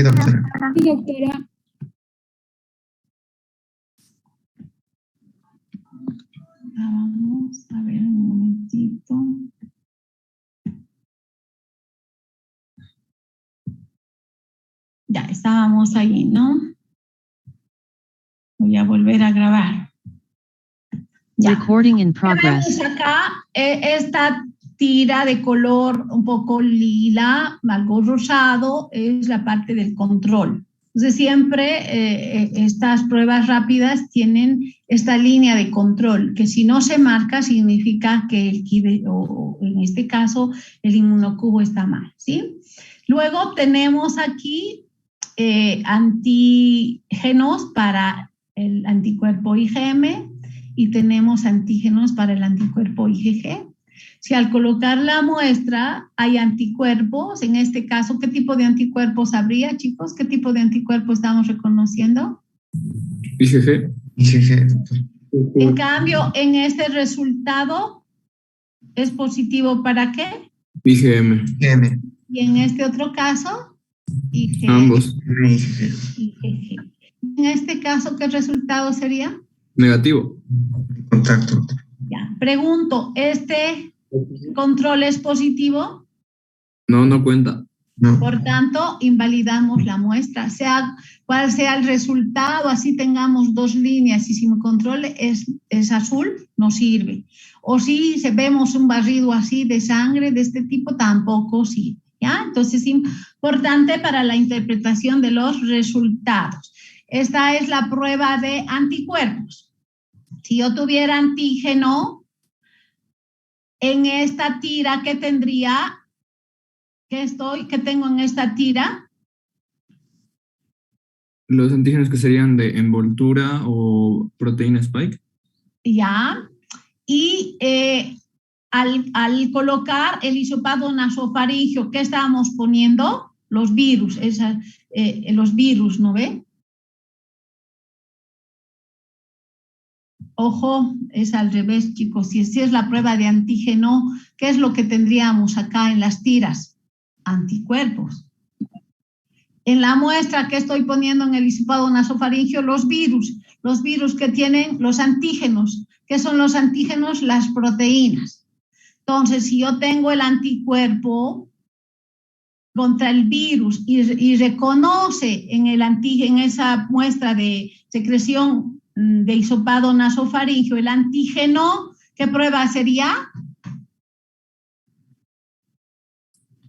doctora. Sí, doctora. Vamos a ver un momentito. Ya estábamos ahí, ¿no? Voy a volver a grabar. Ya. Recording in progress. Vemos acá esta tira de color un poco lila, algo rosado, es la parte del control. Entonces siempre estas pruebas rápidas tienen esta línea de control, que si no se marca significa que el KID, o en este caso el inmunocubo está mal, ¿sí? Luego tenemos aquí antígenos para el anticuerpo IgM y tenemos antígenos para el anticuerpo IgG. Si al colocar la muestra hay anticuerpos, en este caso, ¿qué tipo de anticuerpos habría, chicos? ¿Qué tipo de anticuerpo estamos reconociendo? IgG. En cambio, en este resultado, ¿es positivo para qué? IgM. Y en este otro caso, IgG. Ambos. IgG. En este caso, ¿qué resultado sería? Negativo. Contacto. Ya, pregunto, ¿este control es positivo? No cuenta. No. Por tanto, invalidamos la muestra, sea cual sea el resultado, así tengamos dos líneas y si mi control es azul, no sirve. O si vemos un barrido así de sangre de este tipo, tampoco sirve, ¿ya? Entonces, es importante para la interpretación de los resultados. Esta es la prueba de anticuerpos. Si yo tuviera antígeno en esta tira, ¿qué tendría? ¿Qué tengo en esta tira? Los antígenos que serían de envoltura o proteína spike. Ya. Y al colocar el hisopado nasofaringeo, ¿qué estábamos poniendo? Los virus, los virus, ¿no ve? Ojo, es al revés, chicos. Si es la prueba de antígeno, ¿qué es lo que tendríamos acá en las tiras? Anticuerpos. En la muestra que estoy poniendo en el hisopado nasofaringeo, los virus que tienen los antígenos. ¿Qué son los antígenos? Las proteínas. Entonces, si yo tengo el anticuerpo contra el virus y reconoce en esa muestra de secreción de hisopado nasofaringeo el antígeno, ¿qué prueba sería?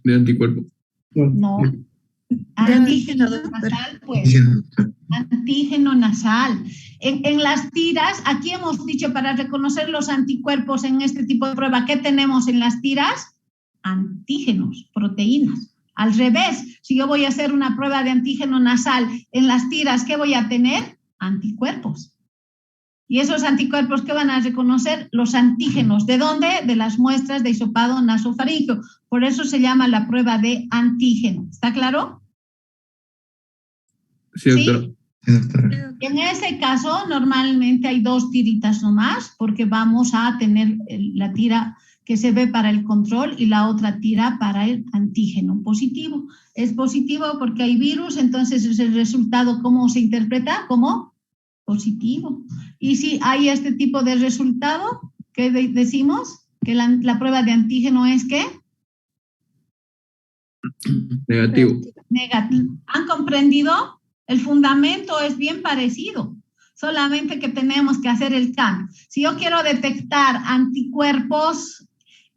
De anticuerpo. No. Antígeno nasal, pues. Antígeno nasal. En las tiras, aquí hemos dicho para reconocer los anticuerpos en este tipo de prueba, ¿qué tenemos en las tiras? Antígenos, proteínas. Al revés, si yo voy a hacer una prueba de antígeno nasal en las tiras, ¿qué voy a tener? Anticuerpos. Y esos anticuerpos, ¿qué van a reconocer? Los antígenos. ¿De dónde? De las muestras de hisopado nasofaringeo. Por eso se llama la prueba de antígeno. ¿Está claro? Sí, doctora. ¿Sí? En ese caso, normalmente hay dos tiritas nomás, porque vamos a tener la tira que se ve para el control y la otra tira para el antígeno positivo. Es positivo porque hay virus, entonces es el resultado, ¿cómo se interpreta? Como positivo. Y si hay este tipo de resultado, ¿qué decimos? Que la prueba de antígeno es ¿qué? Negativo. Negativo. ¿Han comprendido? El fundamento es bien parecido, solamente que tenemos que hacer el cambio. Si yo quiero detectar anticuerpos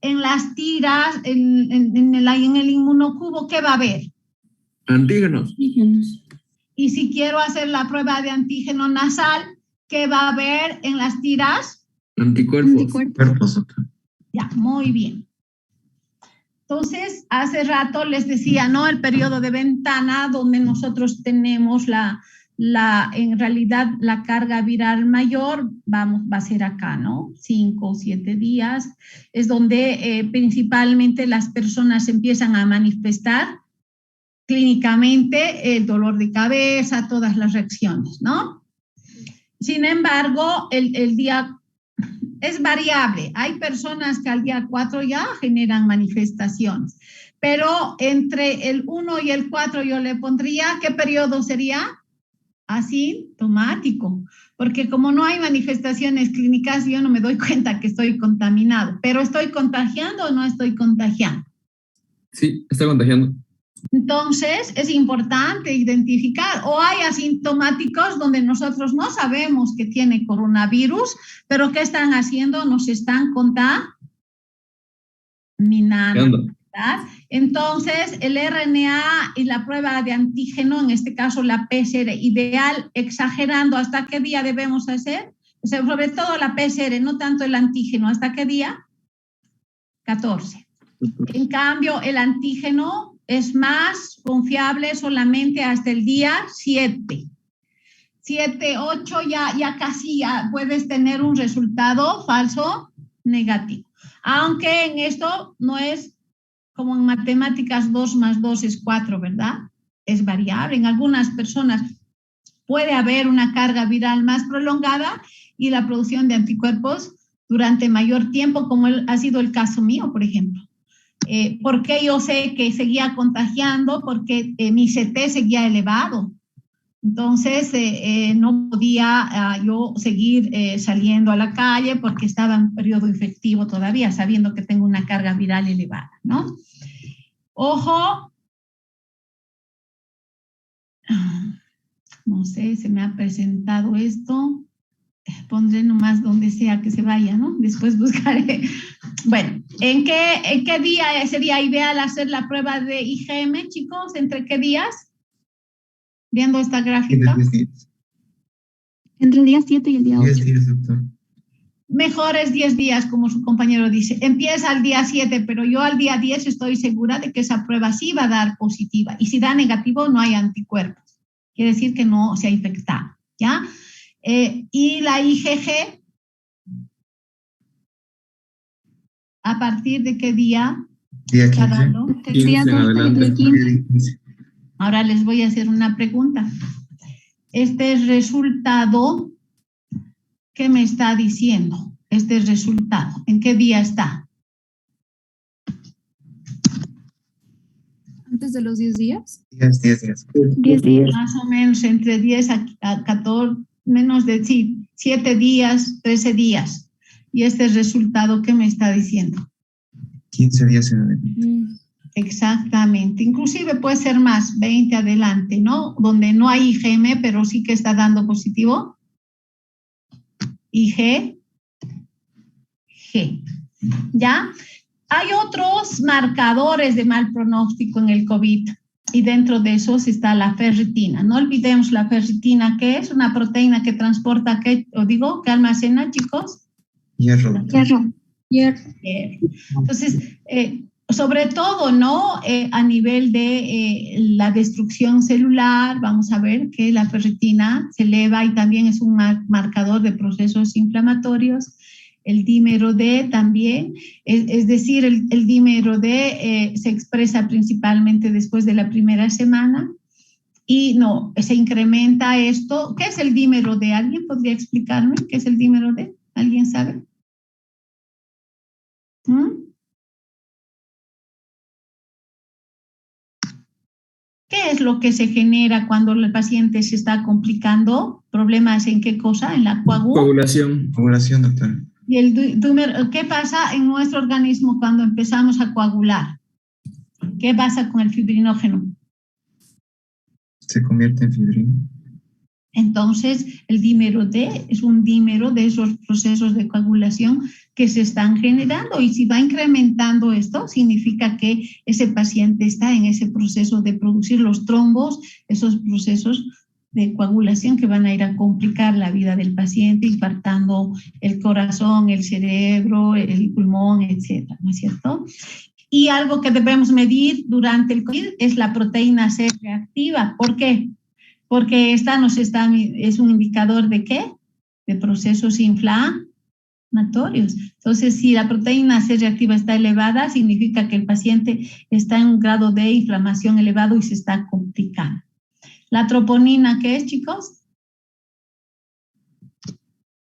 en las tiras, en el inmunocubo, ¿qué va a haber? Antígenos. Y si quiero hacer la prueba de antígeno nasal, ¿qué va a haber en las tiras? Anticuerpos. Ya, muy bien. Entonces, hace rato les decía, ¿no? El periodo de ventana donde nosotros tenemos en realidad la carga viral mayor, va a ser acá, ¿no? 5 o 7 días. Es donde principalmente las personas empiezan a manifestar clínicamente el dolor de cabeza, todas las reacciones, ¿no? Sin embargo, el día es variable. Hay personas que al día 4 ya generan manifestaciones, pero entre el 1 y el 4 yo le pondría, ¿qué periodo sería? Asintomático, porque como no hay manifestaciones clínicas, yo no me doy cuenta que estoy contaminado, pero ¿estoy contagiando o no estoy contagiando? Sí, está contagiando. Entonces, es importante identificar, o hay asintomáticos donde nosotros no sabemos que tiene coronavirus, pero ¿qué están haciendo? Nos están contaminando, ¿verdad? Entonces, el RNA y la prueba de antígeno, en este caso la PCR, ideal, exagerando, ¿hasta qué día debemos hacer? O sea, sobre todo la PCR, no tanto el antígeno, ¿hasta qué día? 14. En cambio, el antígeno es más confiable solamente hasta el día 7. 7, 8, ya casi ya puedes tener un resultado falso negativo. Aunque en esto no es como en matemáticas 2 más 2 es 4, ¿verdad? Es variable. En algunas personas puede haber una carga viral más prolongada y la producción de anticuerpos durante mayor tiempo, como ha sido el caso mío, por ejemplo. ¿Por qué yo sé que seguía contagiando? Porque mi CT seguía elevado. Entonces, no podía yo seguir saliendo a la calle porque estaba en periodo infectivo todavía, sabiendo que tengo una carga viral elevada, ¿no? Ojo, no sé, se me ha presentado esto. Pondré nomás donde sea que se vaya, ¿no? Después buscaré. Bueno, ¿en qué día sería ideal hacer la prueba de IgM, chicos? ¿Entre qué días? Viendo esta gráfica. Entre el día 7 y el día 8. 10 días, doctor. Mejor es 10 días, como su compañero dice. Empieza al día 7, pero yo al día 10 estoy segura de que esa prueba sí va a dar positiva. Y si da negativo, no hay anticuerpos. Quiere decir que no se ha infectado, ¿ya? Y la IgG, ¿a partir de qué día? Día está 15. dando? El día 12 y el día 15. Día 15. Ahora les voy a hacer una pregunta. Este resultado, ¿qué me está diciendo? Este resultado, ¿en qué día está? Antes de los 10 días. 10 días. 10 días. Más o menos entre 10 a 14, menos de 7 días, 13 días. ¿Y este resultado qué me está diciendo? 15 días en adelante. Exactamente. Inclusive puede ser más, 20 adelante, ¿no? Donde no hay IgM, pero sí que está dando positivo. IgG. ¿Ya? Hay otros marcadores de mal pronóstico en el COVID y dentro de esos está la ferritina. No olvidemos la ferritina, que es una proteína que transporta, ¿qué almacena, chicos? Hierro. Entonces, sobre todo, ¿no? A nivel de la destrucción celular, vamos a ver que la ferritina se eleva y también es un marcador de procesos inflamatorios. El dímero D también, es decir, el dímero D se expresa principalmente después de la primera semana y no, se incrementa esto. ¿Qué es el dímero D? ¿Alguien podría explicarme qué es el dímero D? ¿Alguien sabe? ¿Qué es lo que se genera cuando el paciente se está complicando? ¿Problemas en qué cosa? ¿En la Coagulación. Coagulación, doctor. ¿Y qué pasa en nuestro organismo cuando empezamos a coagular? ¿Qué pasa con el fibrinógeno? Se convierte en fibrina. Entonces, el dímero D es un dímero de esos procesos de coagulación que se están generando y si va incrementando esto, significa que ese paciente está en ese proceso de producir los trombos, esos procesos de coagulación que van a ir a complicar la vida del paciente, infartando el corazón, el cerebro, el pulmón, etcétera, ¿no es cierto? Y algo que debemos medir durante el COVID es la proteína C reactiva. ¿Por qué? Porque esta es un indicador de ¿qué? De procesos inflamatorios. Entonces, si la proteína C reactiva está elevada, significa que el paciente está en un grado de inflamación elevado y se está complicando. ¿La troponina qué es, chicos?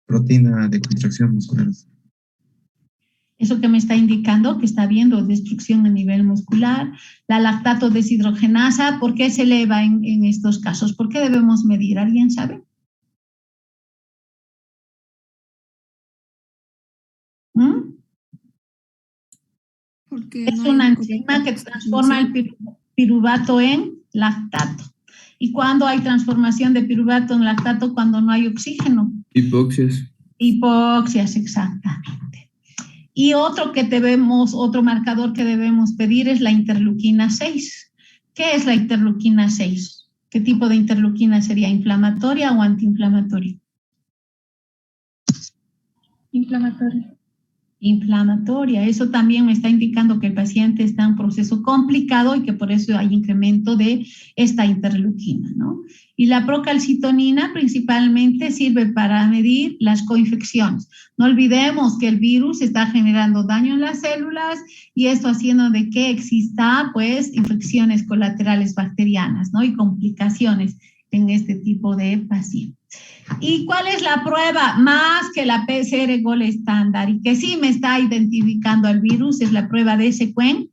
Proteína de contracción muscular. Eso que me está indicando que está habiendo destrucción a nivel muscular. La lactato deshidrogenasa, ¿por qué se eleva en estos casos? ¿Por qué debemos medir? ¿Alguien sabe? Porque Es no hay una una enzima que correcta transforma el piruvato en lactato. ¿Y cuándo hay transformación de piruvato en lactato? Cuando no hay oxígeno. Hipoxias. Hipoxias, exactamente. Y otro marcador que debemos pedir es la interleuquina 6. ¿Qué es la interleuquina 6? ¿Qué tipo de interleuquina sería? ¿Inflamatoria o antiinflamatoria? inflamatoria. Inflamatoria. Eso también me está indicando que el paciente está en un proceso complicado y que por eso hay incremento de esta interleuquina, ¿no? Y la procalcitonina principalmente sirve para medir las coinfecciones. No olvidemos que el virus está generando daño en las células y esto haciendo de que exista, pues, infecciones colaterales bacterianas, ¿no? Y complicaciones en este tipo de pacientes. ¿Y cuál es la prueba más que la PCR Gold estándar y que sí me está identificando al virus? Es la prueba de secuenciación.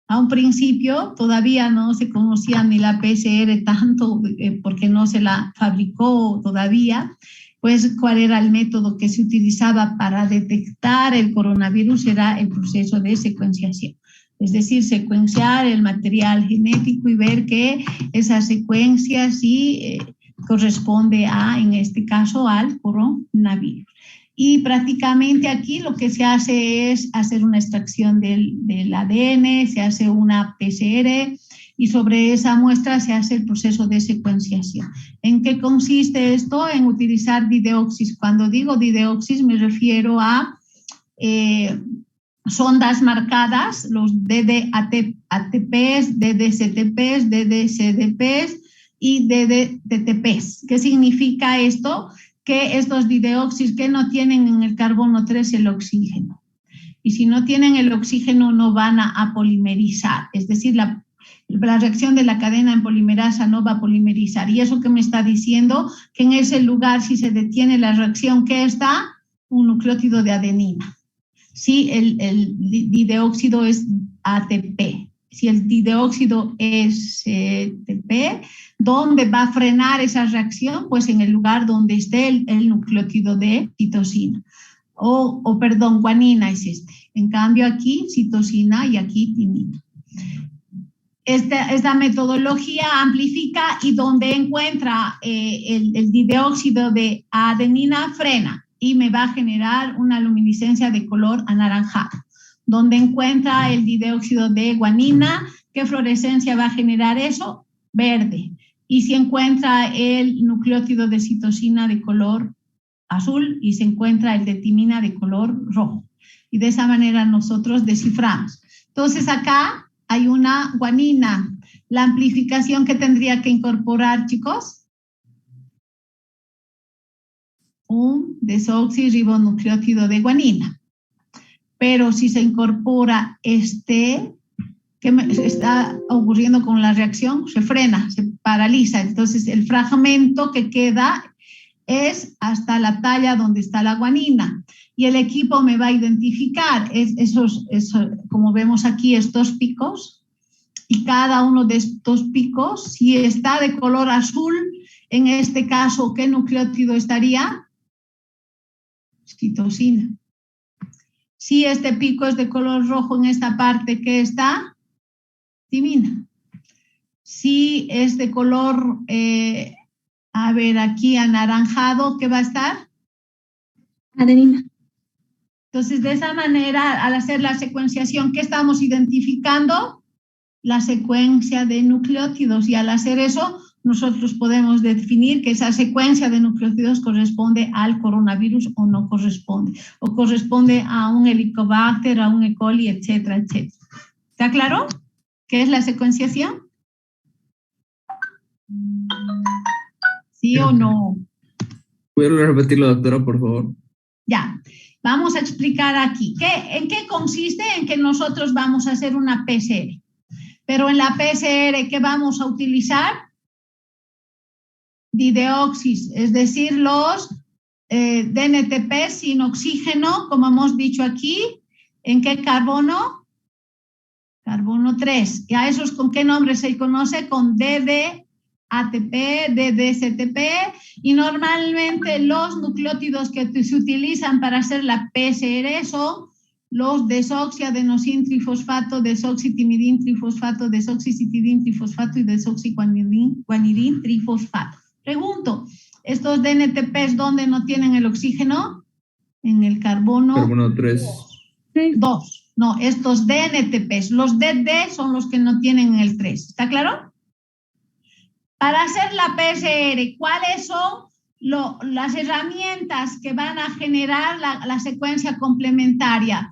A un principio todavía no se conocía ni la PCR tanto porque no se la fabricó todavía, pues cuál era el método que se utilizaba para detectar el coronavirus era el proceso de secuenciación. Es decir, secuenciar el material genético y ver que esa secuencia sí corresponde a, en este caso, al coronavirus. Y prácticamente aquí lo que se hace es hacer una extracción del ADN, se hace una PCR y sobre esa muestra se hace el proceso de secuenciación. ¿En qué consiste esto? En utilizar dideoxis. Cuando digo dideoxis me refiero a sondas marcadas, los DDATPs, DDCTPs, DDCDPs y DDTTPs. ¿Qué significa esto? Que estos dideoxis que no tienen en el carbono 3 el oxígeno. Y si no tienen el oxígeno no van a polimerizar, es decir, la reacción de la cadena en polimerasa no va a polimerizar. Y eso que me está diciendo que en ese lugar si se detiene la reacción, ¿qué está? Un nucleótido de adenina. Si el dideóxido es ATP, si el dideóxido es TP, ¿dónde va a frenar esa reacción? Pues en el lugar donde esté el nucleótido de citosina. Perdón, guanina es este. En cambio aquí citosina y aquí timina. Esta metodología amplifica y donde encuentra el dideóxido de adenina frena y me va a generar una luminiscencia de color anaranjado. Donde encuentra el dideóxido de guanina, ¿qué fluorescencia va a generar eso? Verde. Y si encuentra el nucleótido de citosina de color azul y se encuentra el de timina de color rojo. Y de esa manera nosotros desciframos. Entonces acá hay una guanina. La amplificación que tendría que incorporar, chicos, un desoxirribonucleótido de guanina. Pero si se incorpora ¿qué está ocurriendo con la reacción? Se frena, se paraliza. Entonces el fragmento que queda es hasta la talla donde está la guanina. Y el equipo me va a identificar como vemos aquí, estos picos. Y cada uno de estos picos, si está de color azul, en este caso, ¿qué nucleótido estaría? Citosina. Si este pico es de color rojo en esta parte, ¿qué está? Timina. Si es de color, aquí anaranjado, ¿qué va a estar? Adenina. Entonces, de esa manera, al hacer la secuenciación, ¿qué estamos identificando? La secuencia de nucleótidos. Y al hacer eso, nosotros podemos definir que esa secuencia de nucleótidos corresponde al coronavirus o no corresponde. O corresponde a un Helicobacter, a un E. coli, etcétera, etcétera. ¿Está claro? ¿Qué es la secuenciación? ¿Sí o no? ¿Puede repetirlo, doctora, por favor? Ya. Vamos a explicar aquí. ¿En qué consiste? En que nosotros vamos a hacer una PCR. Pero en la PCR, ¿qué vamos a utilizar? Dideoxis, es decir, los DNTP sin oxígeno, como hemos dicho aquí. ¿En qué carbono? Carbono 3. ¿Y a esos con qué nombre se conoce? Con DDATP, DDCTP. Y normalmente los nucleótidos que se utilizan para hacer la PCR son los desoxiadenosintrifosfato, desoxitimidintrifosfato, desoxicitidintrifosfato y desoxiguanidintrifosfato. Pregunto, ¿estos DNTPs dónde no tienen el oxígeno? En el Carbono 3. 2. No, estos DNTPs, los DD son los que no tienen el 3. ¿Está claro? Para hacer la PCR, ¿cuáles son las herramientas que van a generar la secuencia complementaria?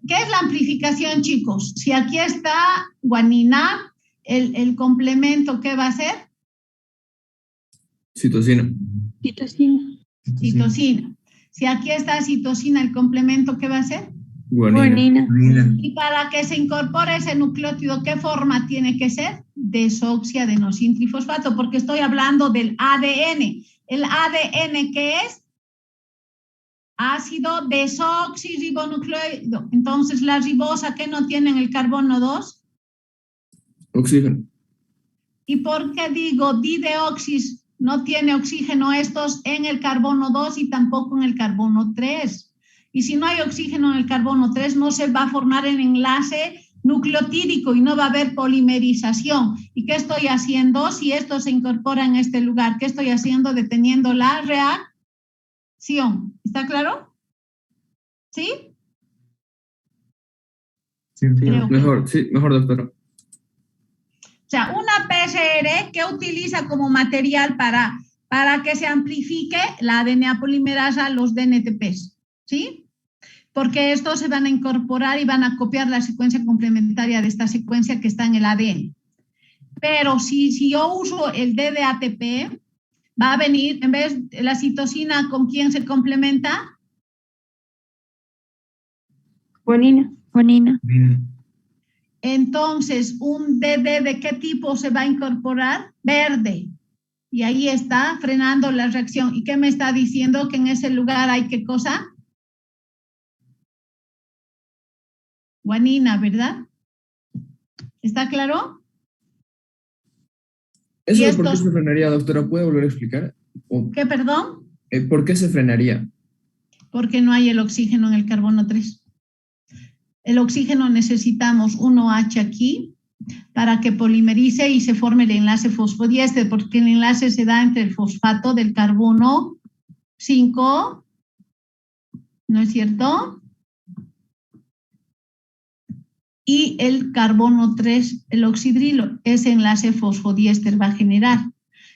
¿Qué es la amplificación, chicos? Si aquí está guanina, el complemento, ¿qué va a ser? Citosina. Citosina. Si aquí está citosina, el complemento, ¿qué va a ser? Guanina. Y para que se incorpore ese nucleótido, ¿qué forma tiene que ser? Desoxiadenosintrifosfato, porque estoy hablando del ADN. ¿El ADN qué es? Ácido desoxirribonucleico. Entonces, la ribosa, ¿qué no tiene en el carbono 2? Oxígeno. ¿Y por qué digo dideoxis no tiene oxígeno estos en el carbono 2 y tampoco en el carbono 3? Y si no hay oxígeno en el carbono 3, no se va a formar el enlace nucleotídico y no va a haber polimerización. ¿Y qué estoy haciendo? Si esto se incorpora en este lugar, ¿qué estoy haciendo? Deteniendo la reacción. ¿Está claro? ¿Sí? Sí, Creo que- Mejor, sí, mejor, doctora. O sea, una PCR que utiliza como material para que se amplifique la DNA polimerasa, los DNTPs, ¿sí? Porque estos se van a incorporar y van a copiar la secuencia complementaria de esta secuencia que está en el ADN. Pero si yo uso el DDATP, va a venir, en vez de la citosina, ¿con quién se complementa? Guanina. Entonces, un DD ¿de qué tipo se va a incorporar? Verde. Y ahí está frenando la reacción. ¿Y qué me está diciendo? Que en ese lugar hay ¿qué cosa? Guanina, ¿verdad? ¿Está claro? ¿Eso ¿Y de por qué estos- se frenaría, doctora? ¿Puede volver a explicar? ¿O, ¿Qué, perdón? ¿Por qué se frenaría? Porque no hay el oxígeno en el carbono 3. El oxígeno necesitamos un OH aquí para que polimerice y se forme el enlace fosfodiéster, porque el enlace se da entre el fosfato del carbono 5, ¿no es cierto? Y el carbono 3, el oxidrilo. Ese enlace fosfodiéster va a generar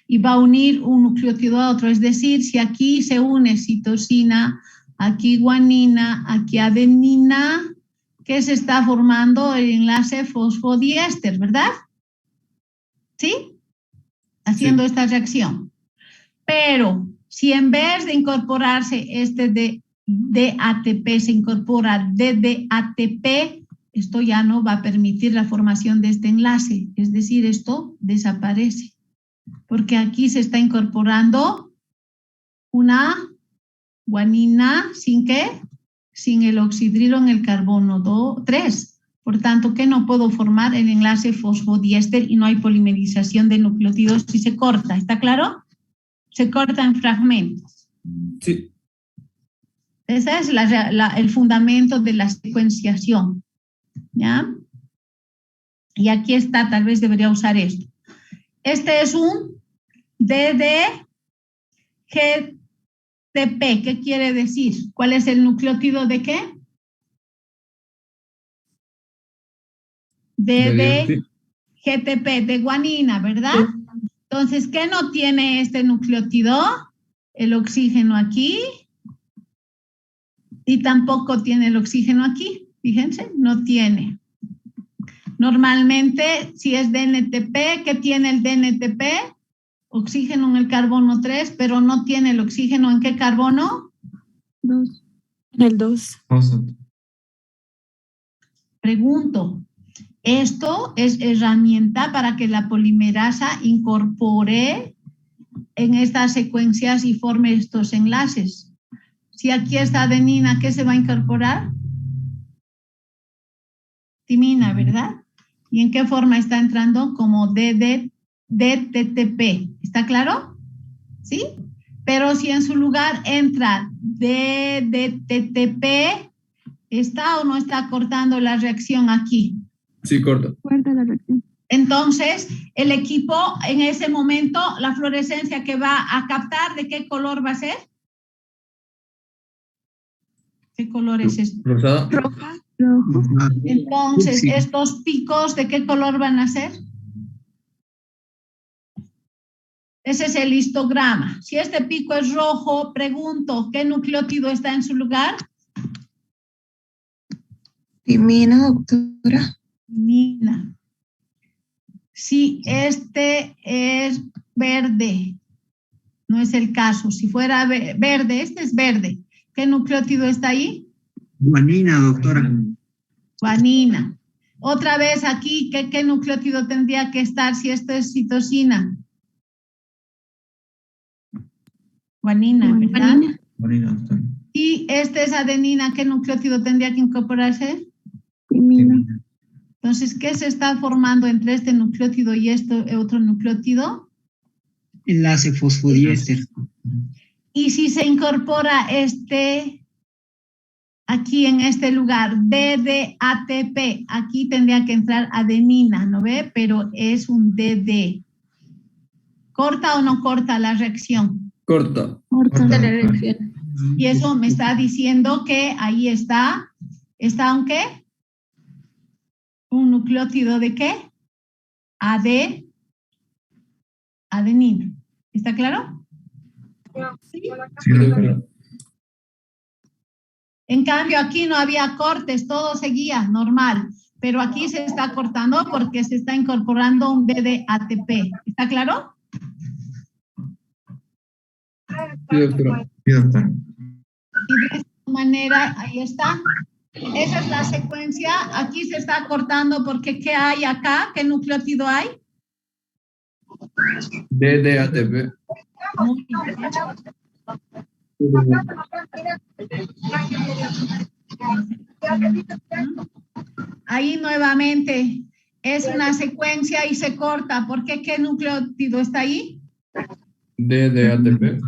y va a unir un nucleótido a otro. Es decir, si aquí se une citosina, aquí guanina, aquí adenina, ¿qué se está formando? El enlace fosfodiéster, ¿verdad? ¿Sí? Haciendo esta reacción. Pero si en vez de incorporarse este de ATP se incorpora DDATP, esto ya no va a permitir la formación de este enlace. Es decir, esto desaparece. Porque aquí se está incorporando una guanina, ¿sin qué? Sin el oxidrilo en el carbono 3. Por tanto, que no puedo formar el enlace fosfodiéster y no hay polimerización de nucleótidos si se corta. ¿Está claro? Se corta en fragmentos. Sí. Ese es el fundamento de la secuenciación. ¿Ya? Y aquí está, tal vez debería usar esto. Este es un DDGTP. ¿Qué quiere decir? ¿Cuál es el nucleótido de qué? DDGTP, de guanina, ¿verdad? Entonces, ¿qué no tiene este nucleótido? El oxígeno aquí y tampoco tiene el oxígeno aquí. Fíjense, no tiene. Normalmente, si es DNTP, ¿qué tiene el DNTP? Oxígeno en el carbono 3, pero no tiene el oxígeno ¿en qué carbono? 2. El 2. Pregunto, esto es herramienta para que la polimerasa incorpore en estas secuencias y forme estos enlaces. Si aquí está adenina, ¿qué se va a incorporar? Timina, ¿verdad? ¿Y en qué forma está entrando? Como DTTP. ¿Está claro? ¿Sí? Pero si en su lugar entra DTTP, ¿está o no está cortando la reacción aquí? Sí, corta. Corta la reacción. Entonces, el equipo en ese momento, la fluorescencia que va a captar, ¿de qué color va a ser? ¿Qué color es esto? Rosada. Roja. Rojo. Entonces, Sí. estos picos, ¿de qué color van a ser? Ese es el histograma. Si este pico es rojo, pregunto, ¿qué nucleótido está en su lugar? Timina, doctora. Timina. Si este es verde, no es el caso. Si fuera verde, este es verde. ¿Qué nucleótido está ahí? Guanina, doctora. Guanina. Otra vez aquí, ¿qué nucleótido tendría que estar si esto es citosina? Guanina, ¿verdad? Guanina. Guanina, doctora. Y este es adenina, ¿qué nucleótido tendría que incorporarse? Timina. Timina. Entonces, ¿qué se está formando entre este nucleótido y este otro nucleótido? Enlace fosfodiéster. Y si se incorpora este, aquí en este lugar, DDATP, aquí tendría que entrar adenina, ¿no ve? Pero es un DD. ¿Corta o no corta la reacción? Corta. Corta la Corta. reacción. Y eso me está diciendo que ahí está un qué? Un nucleótido de qué? Adenina. ¿Está claro? Sí. Sí, doctora. En cambio, aquí no había cortes, todo seguía normal, pero aquí se está cortando porque se está incorporando un DDATP. ¿Está claro? Sí, doctora. Sí, doctora. Y de esta manera, ahí está. Esa es la secuencia. Aquí se está cortando porque ¿qué hay acá? ¿Qué nucleótido hay? DDATP. Muy bien. Ahí nuevamente es una secuencia y se corta. ¿Por qué? ¿Qué nucleótido está ahí? DDATP.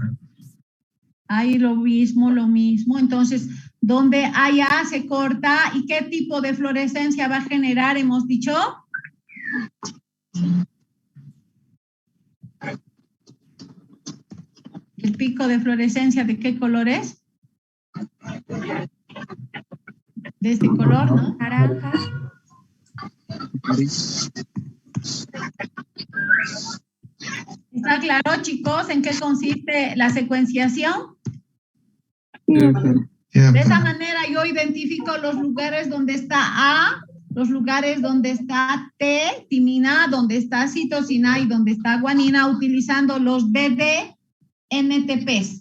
Ahí lo mismo. Entonces, donde hay A se corta. ¿Y qué tipo de fluorescencia va a generar? Hemos dicho. El pico de fluorescencia, ¿de qué color es? De este color, ¿no? Naranja. ¿Está claro, chicos, en qué consiste la secuenciación? Sí, doctora. Sí, De esa doctora. manera yo identifico los lugares donde está A, los lugares donde está T, timina, donde está citosina y donde está guanina, utilizando los DDNTPs.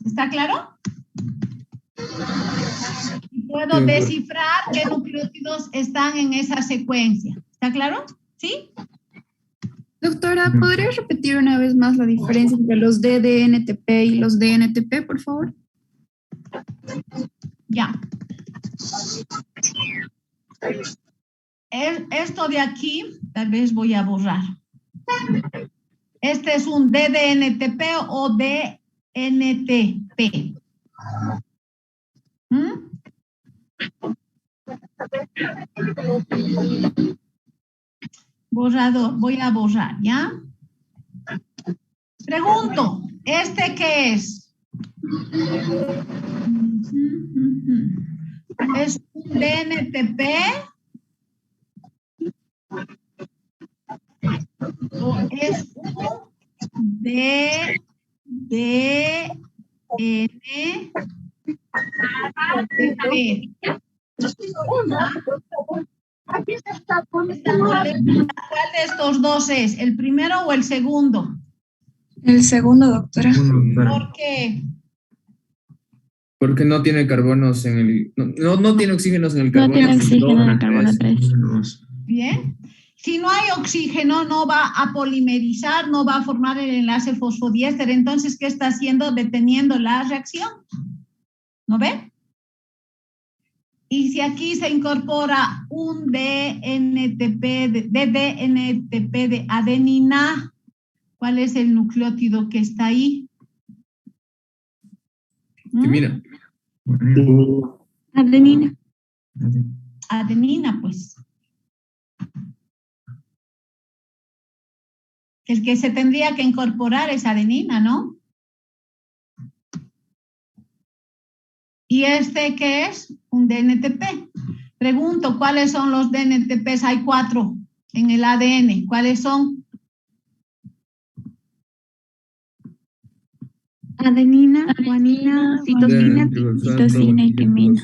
¿Está claro? Y puedo Sí, descifrar qué nucleótidos están en esa secuencia. ¿Está claro? ¿Sí? Doctora, ¿podría repetir una vez más la diferencia entre los DDNTP y los DNTP, por favor? Ya. Esto de aquí, tal vez voy a borrar. Este es un DDNTP o DNTP. ¿Mm? Borrador, voy a borrar, ¿ya? Pregunto, ¿este qué es? ¿Es un DNTP? ¿O es un DNTP? ¿Cuál de estos dos es? ¿El primero o el segundo? El segundo, doctora. Segundo, doctora. ¿Por qué? Porque no tiene carbonos en el... No tiene oxígenos en el No carbono. tiene oxígeno en el Entonces, carbono 3. Dos. Bien. Si no hay oxígeno, no va a polimerizar, no va a formar el enlace fosfodiéster. Entonces, ¿qué está haciendo? Deteniendo la reacción. ¿no ve? Y si aquí se incorpora un DNTP de adenina, ¿cuál es el nucleótido que está ahí? Timina. Adenina. Adenina, pues. El que se tendría que incorporar es adenina, ¿no? ¿Y este qué es? Un DNTP. Pregunto, ¿cuáles son los DNTPs? Hay 4 en el ADN. ¿Cuáles son? Adenina, guanina, citosina, citosina y timina.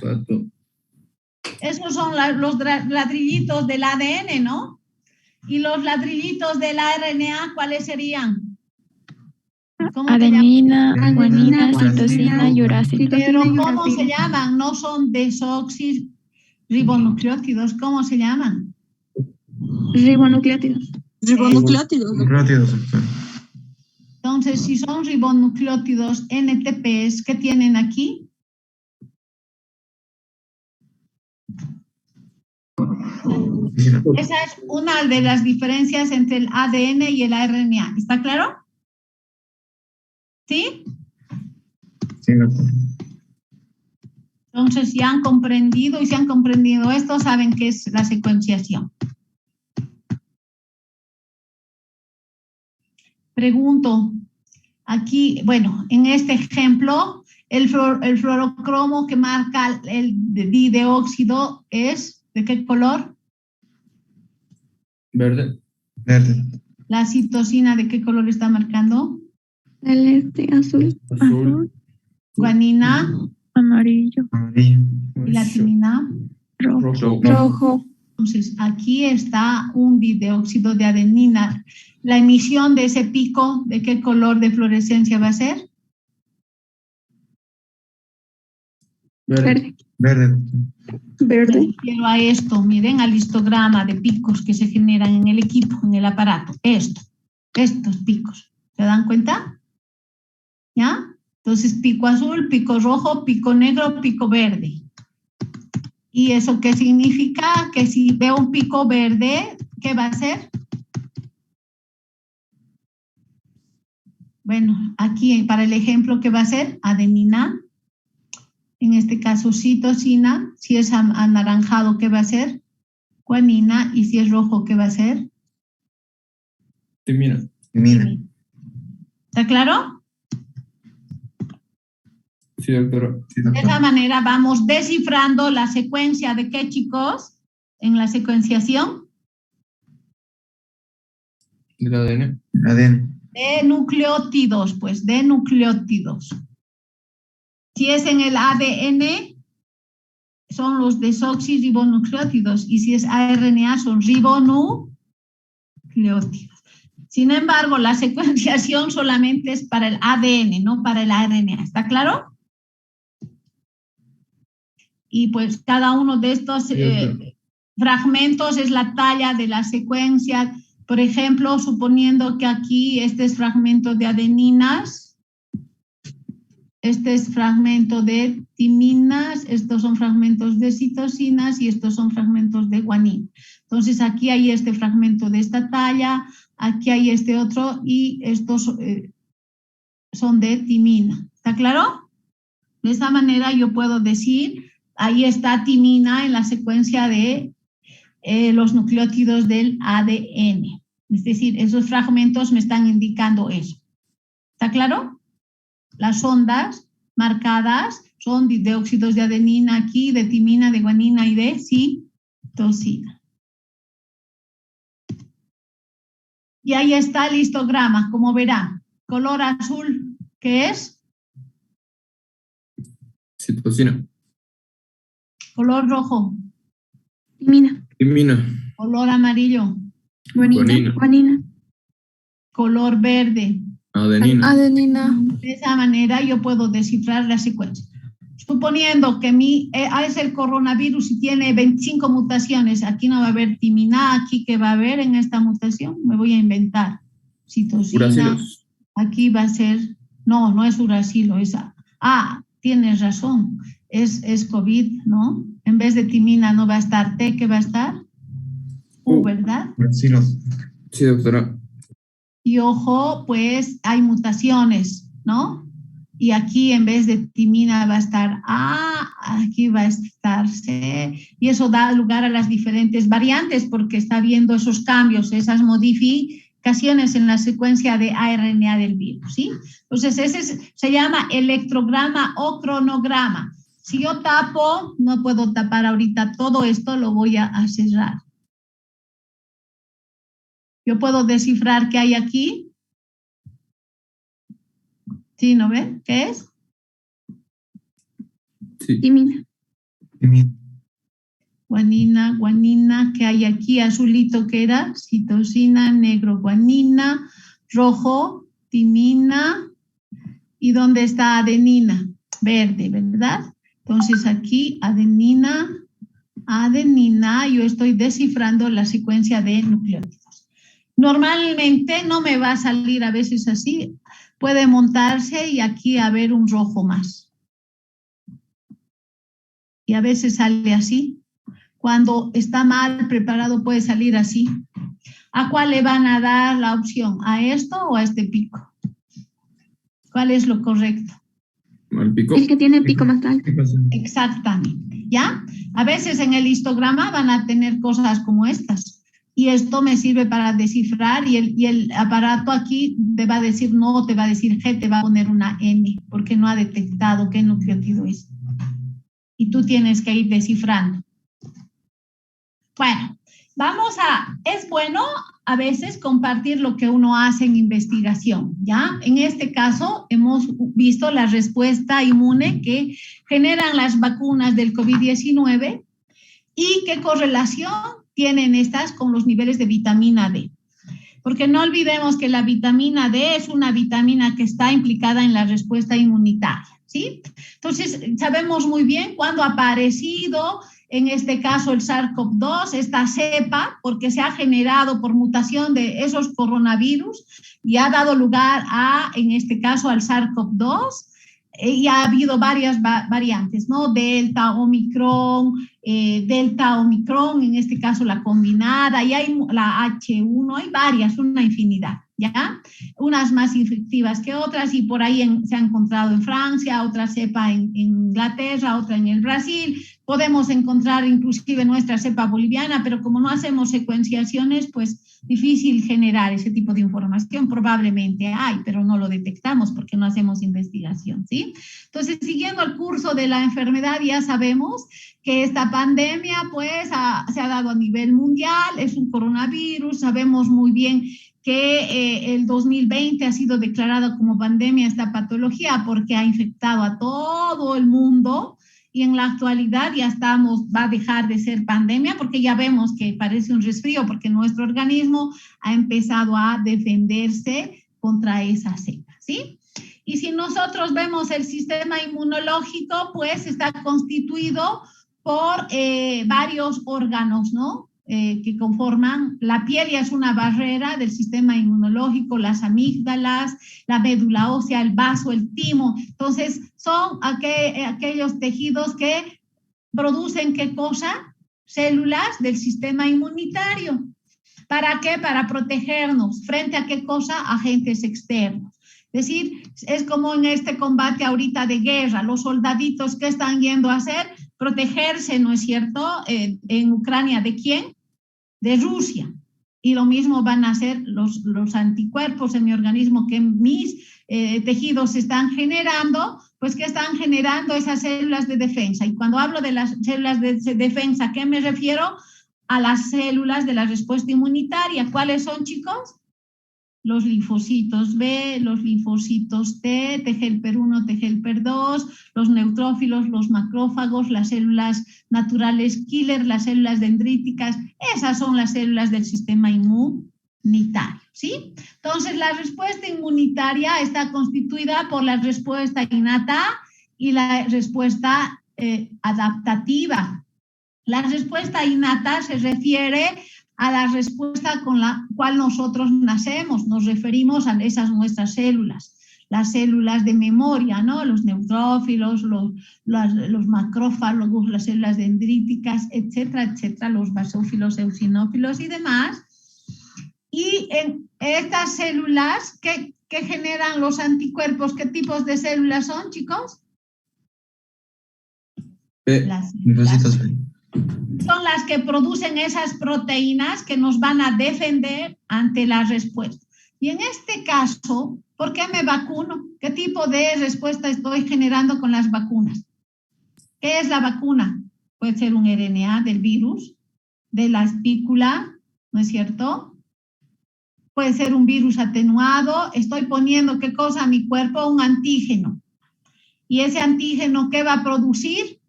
Esos son los ladrillitos del ADN, ¿no? Y los ladrillitos del RNA, ¿cuáles serían? ¿Cómo Adenina, Adenina, guanina, guanina, citosina y uracilo. Pero ¿cómo se llaman? No son desoxirribonucleótidos. ¿Cómo se llaman? ribonucleótidos. Ribonucleótidos. Nucleótidos, doctor. Entonces, si son ribonucleótidos NTPs, ¿qué tienen aquí? Esa es una de las diferencias entre el ADN y el RNA. ¿Está claro? ¿Sí? Sí, doctor. Entonces, si han comprendido y si han comprendido esto, saben qué es la secuenciación. Pregunto, aquí, bueno, en este ejemplo, el fluorocromo que marca el dideóxido es, ¿de qué color? Verde. Verde. La citosina, ¿de qué color está marcando? Celeste, azul. Azul. Guanina Amarillo. Amarillo. y la timina. Rojo. Rojo. Entonces, aquí está un dideóxido de adenina. La emisión de ese pico, ¿de qué color de fluorescencia va a ser? Verde. Verde, doctor. Me Verde. refiero a esto, miren, al histograma de picos que se generan en el equipo, en el aparato. Estos picos. ¿Se dan cuenta? ¿Ya? Entonces, pico azul, pico rojo, pico negro, pico verde. ¿Y eso qué significa? Que si veo un pico verde, ¿qué va a ser? Bueno, aquí para el ejemplo, ¿qué va a ser? Adenina. En este caso, citosina. Si es anaranjado, ¿qué va a ser? Guanina. Y si es rojo, ¿qué va a ser? Timina. Timina. ¿Está claro? Sí, doctora. Sí, De esa doctor. manera vamos descifrando la secuencia de qué, chicos, en la secuenciación Del ADN. ADN. de nucleótidos, pues de nucleótidos. Si es en el ADN, son los desoxirribonucleótidos, y si es RNA, son ribonucleótidos. Sin embargo, la secuenciación solamente es para el ADN, no para el RNA. ¿Está claro? Y pues cada uno de estos fragmentos es la talla de la secuencia. Por ejemplo, suponiendo que aquí este es fragmento de adeninas, este es fragmento de timinas, estos son fragmentos de citosinas y estos son fragmentos de guanina. Entonces aquí hay este fragmento de esta talla, aquí hay este otro y estos son de timina. ¿Está claro? De esta manera yo puedo decir, ahí está timina en la secuencia de los nucleótidos del ADN. Es decir, esos fragmentos me están indicando eso. ¿Está claro? Las ondas marcadas son dióxidos de adenina aquí, de timina, de guanina y de citosina. Y ahí está el histograma, como verán. Color azul, ¿qué es? Citosina. Color rojo. Timina. Timina. Color amarillo. Guanina. Guanina. Color verde. Adenina. Adenina. De esa manera yo puedo descifrar la secuencia. Suponiendo que es el coronavirus y tiene 25 mutaciones, aquí no va a haber timina, aquí que va a haber en esta mutación, me voy a inventar. Citosina, Uracilos. aquí va a ser, no es uracilo, esa. Tienes razón. es COVID, ¿no? En vez de timina no va a estar T, ¿qué va a estar? U, ¿verdad? Sí, Sí, doctora. Y ojo, pues hay mutaciones, ¿no? Y aquí en vez de timina va a estar A, aquí va a estar C, y eso da lugar a las diferentes variantes porque está viendo esos cambios, esas modificaciones en la secuencia de ARNA del virus, ¿sí? Entonces ese se llama electrograma o cronograma. Si yo tapo, no puedo tapar ahorita todo esto, lo voy a cerrar. Yo puedo descifrar qué hay aquí. ¿Sí, no ve? ¿Qué es? Sí. Timina. Guanina, ¿qué hay aquí? Azulito, ¿qué era? Citosina, negro, guanina, rojo, timina. ¿Y dónde está adenina? Verde, ¿verdad? Entonces aquí adenina, yo estoy descifrando la secuencia de nucleótidos. Normalmente no me va a salir a veces así, puede montarse y aquí haber un rojo más. Y a veces sale así. Cuando está mal preparado puede salir así. ¿A cuál le van a dar la opción? ¿A esto o a este pico? ¿Cuál es lo correcto? ¿Al pico? El que tiene el pico más alto. Exactamente, ¿ya? A veces en el histograma van a tener cosas como estas. Y esto me sirve para descifrar y el aparato aquí te va a decir no, te va a decir G, te va a poner una N, porque no ha detectado qué nucleótido es. Y tú tienes que ir descifrando. Bueno, es bueno a veces compartir lo que uno hace en investigación, ¿ya? En este caso hemos visto la respuesta inmune que generan las vacunas del COVID-19 y qué correlación tienen estas con los niveles de vitamina D. Porque no olvidemos que la vitamina D es una vitamina que está implicada en la respuesta inmunitaria, ¿sí? Entonces, sabemos muy bien cuándo ha aparecido, en este caso, el SARS-CoV-2, esta cepa, porque se ha generado por mutación de esos coronavirus y ha dado lugar a, en este caso, al SARS-CoV-2, y ha habido varias variantes, ¿no? Delta, Omicron, en este caso la combinada, y hay la H1, hay varias, una infinidad, ¿ya? Unas más efectivas que otras, y por ahí se ha encontrado en Francia, otra cepa en Inglaterra, otra en el Brasil, podemos encontrar inclusive nuestra cepa boliviana, pero como no hacemos secuenciaciones, pues difícil generar ese tipo de información. Probablemente hay, pero no lo detectamos porque no hacemos investigación, ¿sí? Entonces, siguiendo el curso de la enfermedad, ya sabemos que esta pandemia, pues, se ha dado a nivel mundial, es un coronavirus, sabemos muy bien que el 2020 ha sido declarado como pandemia esta patología porque ha infectado a todo el mundo. Y en la actualidad ya va a dejar de ser pandemia porque ya vemos que parece un resfrío porque nuestro organismo ha empezado a defenderse contra esa cepa, ¿sí? Y si nosotros vemos el sistema inmunológico, pues está constituido por varios órganos, ¿no? Que conforman, la piel ya es una barrera del sistema inmunológico, las amígdalas, la médula ósea, el vaso, el timo. Entonces, son aquellos tejidos que producen, ¿qué cosa? Células del sistema inmunitario. ¿Para qué? Para protegernos. ¿Frente a qué cosa? Agentes externos. Es decir, es como en este combate ahorita de guerra, los soldaditos que están yendo a hacer, protegerse, ¿no es cierto? En Ucrania, ¿de quién? De Rusia. Y lo mismo van a hacer los anticuerpos en mi organismo que mis tejidos están generando, pues que están generando esas células de defensa. Y cuando hablo de las células de defensa, ¿a qué me refiero? A las células de la respuesta inmunitaria. ¿Cuáles son, chicos? Los linfocitos B, los linfocitos T, TGLPR1, TGLPR2, los neutrófilos, los macrófagos, las células naturales killer, las células dendríticas, esas son las células del sistema inmunitario, ¿sí? Entonces, la respuesta inmunitaria está constituida por la respuesta innata y la respuesta adaptativa. La respuesta innata se refiere a la respuesta con la cual nosotros nacemos, nos referimos a esas nuestras células. las células de memoria, ¿no? Los neutrófilos, los macrófagos, las células dendríticas, etcétera, etcétera, los basófilos, eosinófilos y demás. Y en estas células que generan los anticuerpos, ¿qué tipos de células son, chicos? Las Linfocitos B. son las que producen esas proteínas que nos van a defender ante la respuesta. Y en este caso, ¿por qué me vacuno? ¿Qué tipo de respuesta estoy generando con las vacunas? ¿Qué es la vacuna? Puede ser un RNA del virus, de la espícula, ¿no es cierto? Puede ser un virus atenuado. Estoy poniendo, ¿qué cosa a mi cuerpo? Un antígeno. ¿Y ese antígeno qué va a producir?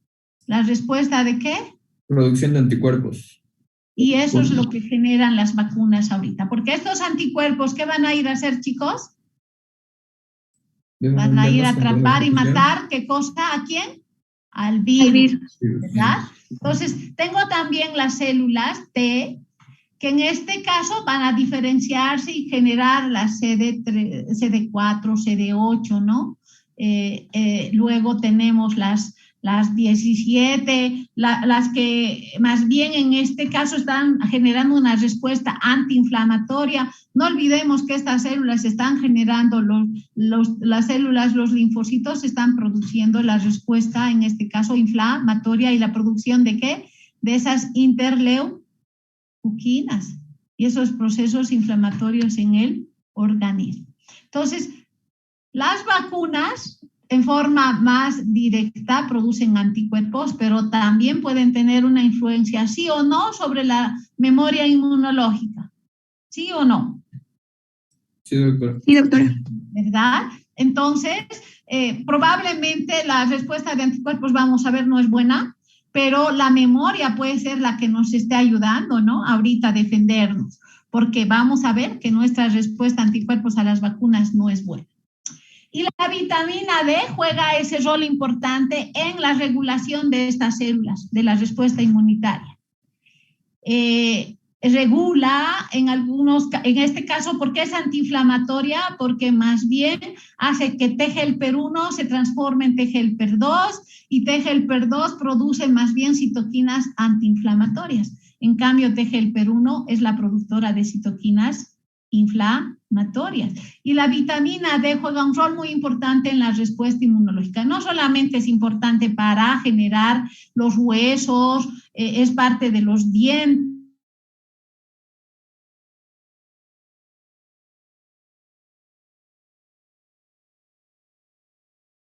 ¿La respuesta de qué? Producción de anticuerpos. Y eso es lo que generan las vacunas ahorita. Porque estos anticuerpos, ¿qué van a ir a hacer, chicos? Van a ir a atrapar y matar, ¿qué cosa? ¿A quién? Al virus, ¿verdad? Entonces, tengo también las células T, que en este caso van a diferenciarse y generar las CD4, CD8, ¿no? Luego tenemos las 17, las que más bien en este caso están generando una respuesta antiinflamatoria. No olvidemos que estas células están generando, las células, los linfocitos están produciendo la respuesta, en este caso inflamatoria, y la producción ¿de qué? De esas interleuquinas y esos procesos inflamatorios en el organismo. Entonces, las vacunas en forma más directa producen anticuerpos, pero también pueden tener una influencia, sí o no, sobre la memoria inmunológica. ¿Sí o no? Sí, doctora. Sí, doctora. ¿Verdad? Entonces, probablemente la respuesta de anticuerpos, vamos a ver, no es buena, pero la memoria puede ser la que nos esté ayudando, ¿no? Ahorita a defendernos, porque vamos a ver que nuestra respuesta a anticuerpos a las vacunas no es buena. Y la vitamina D juega ese rol importante en la regulación de estas células, de la respuesta inmunitaria. Regula en este caso, ¿por qué es antiinflamatoria? Porque más bien hace que TGLP1 se transforme en TGLP2 y TGLP2 produce más bien citoquinas antiinflamatorias. En cambio, TGLP1 es la productora de citoquinas inflamatorias. Y la vitamina D juega un rol muy importante en la respuesta inmunológica. No solamente es importante para generar los huesos, es parte de los dientes,